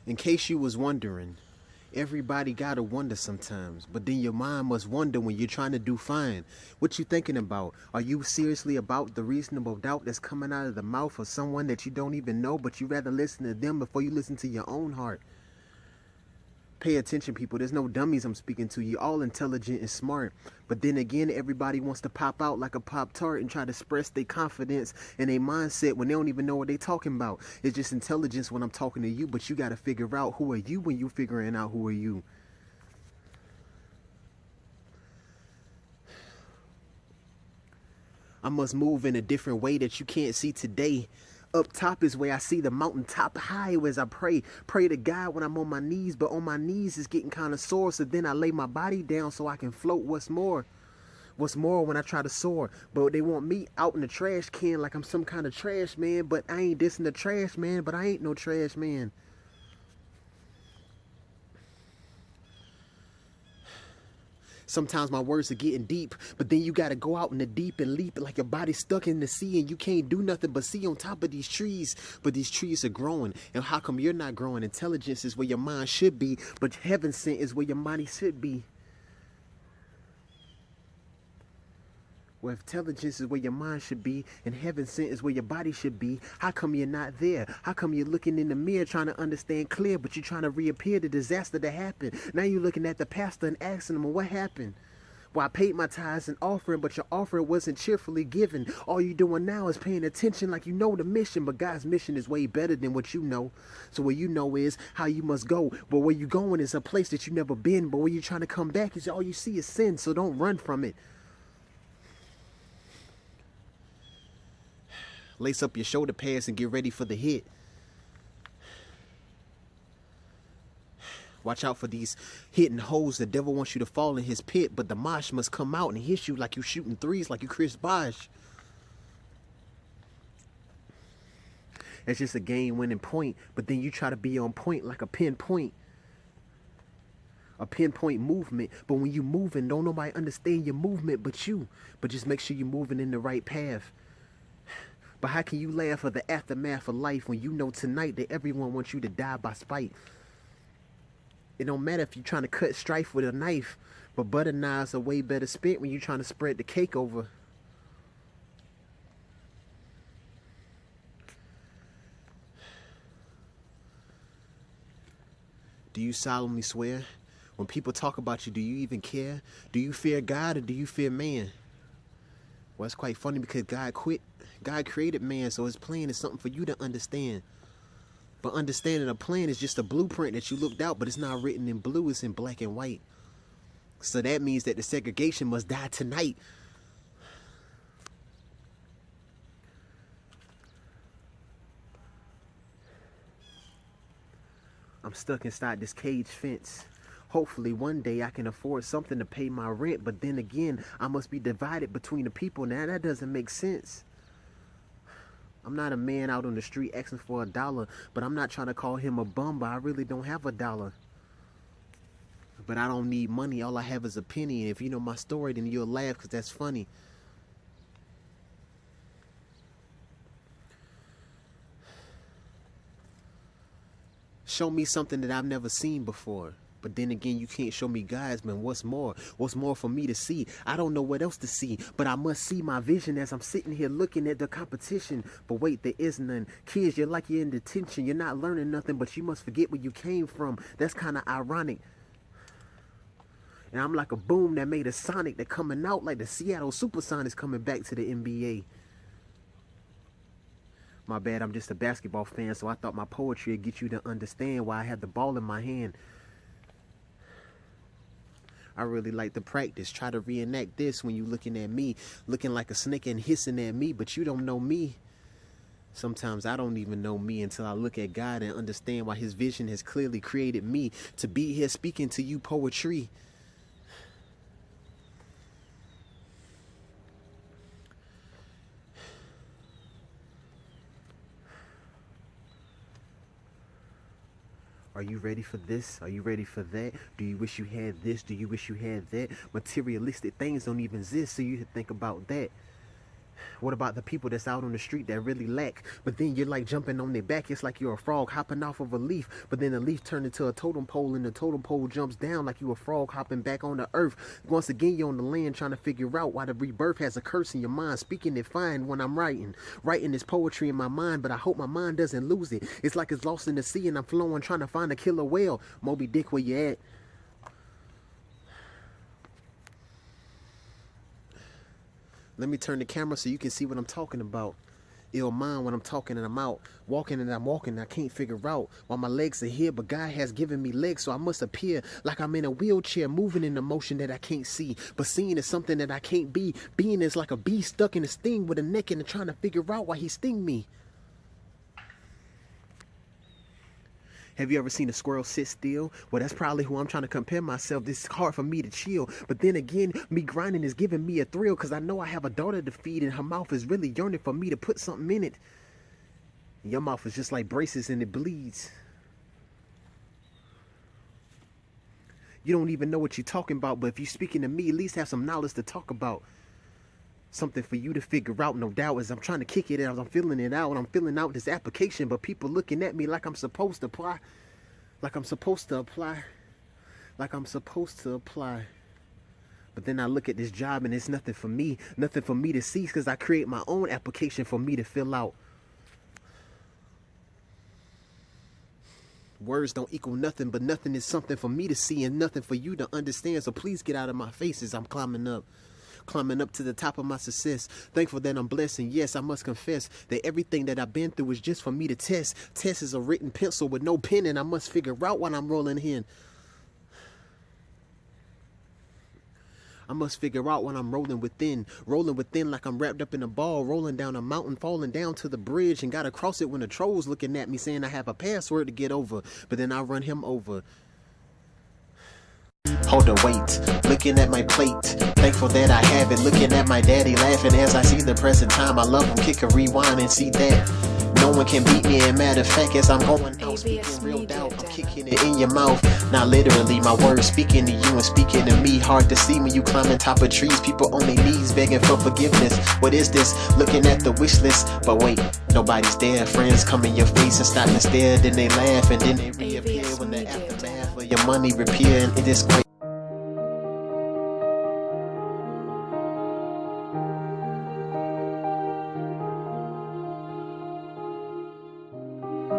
In case you was wondering, everybody gotta wonder sometimes, but then your mind must wonder when you're trying to do fine. What you thinking about? Are you seriously about the reasonable doubt that's coming out of the mouth of someone that you don't even know, but you rather listen to them before you listen to your own heart? Pay attention, people. There's no dummies I'm speaking to. You're all intelligent and smart. But then again, everybody wants to pop out like a Pop-Tart and try to express their confidence and their mindset when they don't even know what they're talking about. It's just intelligence when I'm talking to you, but you got to figure out who are you when you figuring out who are you. I must move in a different way that you can't see today. Up top is where I see the mountaintop high as I pray to God when I'm on my knees, but on my knees is getting kind of sore, so then I lay my body down so I can float. What's more when I try to soar? But they want me out in the trash can like I'm some kind of trash man, but I ain't dissing the trash man, but I ain't no trash man. Sometimes my words are getting deep, but then you got to go out in the deep and leap like your body's stuck in the sea and you can't do nothing but see on top of these trees. But these trees are growing. And how come you're not growing? Intelligence is where your mind should be, but heaven sent is where your body should be. Where intelligence is where your mind should be and heaven sent is where your body should be. How come you're not there? How come you're looking in the mirror trying to understand clear, but you're trying to reappear the disaster that happened? Now you're looking at the pastor and asking him, well, what happened? Well, I paid my tithes and offering, but your offering wasn't cheerfully given. All you're doing now is paying attention like you know the mission, but God's mission is way better than what you know. So what you know is how you must go, but where you're going is a place that you've never been, but where you're trying to come back is all you see is sin, so don't run from it. Lace up your shoulder pads and get ready for the hit. Watch out for these hitting holes. The devil wants you to fall in his pit, but the mosh must come out and hit you like you shooting threes, like you Chris Bosh. It's just a game-winning point, but then you try to be on point like a pinpoint. A pinpoint movement, but when you moving, don't nobody understand your movement but you. But just make sure you're moving in the right path. But how can you laugh at the aftermath of life when you know tonight that everyone wants you to die by spite? It don't matter if you're trying to cut strife with a knife, but butter knives are way better spent when you're trying to spread the cake over. Do you solemnly swear? When people talk about you, do you even care? Do you fear God or do you fear man? Well, it's quite funny because God created man, so his plan is something for you to understand. But understanding a plan is just a blueprint that you looked out, but it's not written in blue, it's in black and white. So that means that the segregation must die tonight. I'm stuck inside this cage fence. Hopefully one day I can afford something to pay my rent, but then again, I must be divided between the people. Now that doesn't make sense. I'm not a man out on the street asking for $1, but I'm not trying to call him a bum, but I really don't have $1. But I don't need money, all I have is a penny, and if you know my story, then you'll laugh because that's funny. Show me something that I've never seen before. But then again, you can't show me guys, man. What's more? What's more for me to see? I don't know what else to see, but I must see my vision as I'm sitting here looking at the competition. But wait, there is none. Kids, you're like you're in detention. You're not learning nothing, but you must forget where you came from. That's kind of ironic. And I'm like a boom that made a Sonic that coming out like the Seattle Supersonics coming back to the NBA. My bad, I'm just a basketball fan, so I thought my poetry would get you to understand why I had the ball in my hand. I really like to practice. Try to reenact this when you looking at me, looking like a snake and hissing at me, but you don't know me. Sometimes I don't even know me until I look at God and understand why his vision has clearly created me to be here speaking to you poetry. Are you ready for this? Are you ready for that? Do you wish you had this? Do you wish you had that? Materialistic things don't even exist, so you think about that. What about the people that's out on the street that really lack? But then you're like jumping on their back. It's like you're a frog hopping off of a leaf. But then the leaf turned into a totem pole, and the totem pole jumps down like you a frog hopping back on the earth. Once again, you're on the land trying to figure out why the rebirth has a curse in your mind. Speaking it fine when I'm writing. Writing this poetry in my mind, but I hope my mind doesn't lose it. It's like it's lost in the sea and I'm flowing trying to find a killer whale. Moby Dick, where you at? Let me turn the camera so you can see what I'm talking about. Ill mind when I'm talking and I'm out. Walking and I'm walking, I can't figure out why my legs are here, but God has given me legs, so I must appear like I'm in a wheelchair, moving in a motion that I can't see. But seeing is something that I can't be. Being is like a bee stuck in a sting with a neck and trying to figure out why he sting me. Have you ever seen a squirrel sit still? Well, that's probably who I'm trying to compare myself. It's hard for me to chill. But then again, me grinding is giving me a thrill because I know I have a daughter to feed and her mouth is really yearning for me to put something in it. Your mouth is just like braces and it bleeds. You don't even know what you're talking about, but if you're speaking to me, at least have some knowledge to talk about. Something for you to figure out, no doubt, as I'm trying to kick it out. I'm filling it out and I'm filling out this application, but people looking at me like I'm supposed to apply. Like I'm supposed to apply. Like I'm supposed to apply. But then I look at this job and it's nothing for me. Nothing for me to see because I create my own application for me to fill out. Words don't equal nothing, but nothing is something for me to see and nothing for you to understand. So please get out of my face as I'm climbing up to the top of my success. Thankful that I'm blessed, and yes, I must confess that everything that I've been through is just for me to test. Test is a written pencil with no pen, and I must figure out what I'm rolling in. I must figure out when I'm rolling within like I'm wrapped up in a ball, rolling down a mountain, falling down to the bridge, and gotta cross it when the troll's looking at me saying I have a password to get over, but then I run him over. Hold on, wait, looking at my plate, thankful that I have it, looking at my daddy laughing as I see the present time. I love him, kick a rewind and see that no one can beat me, and matter of fact, as I'm going out, speaking real doubt, I'm kicking it in your mouth, not literally, my words speaking to you and speaking to me. Hard to see when you climbing top of trees, people on their knees begging for forgiveness. What is this? Looking at the wish list, but wait, nobody's there. Friends come in your face and stop and stare, then they laugh and then they reappear when the aftermath of your money repair, and it is quite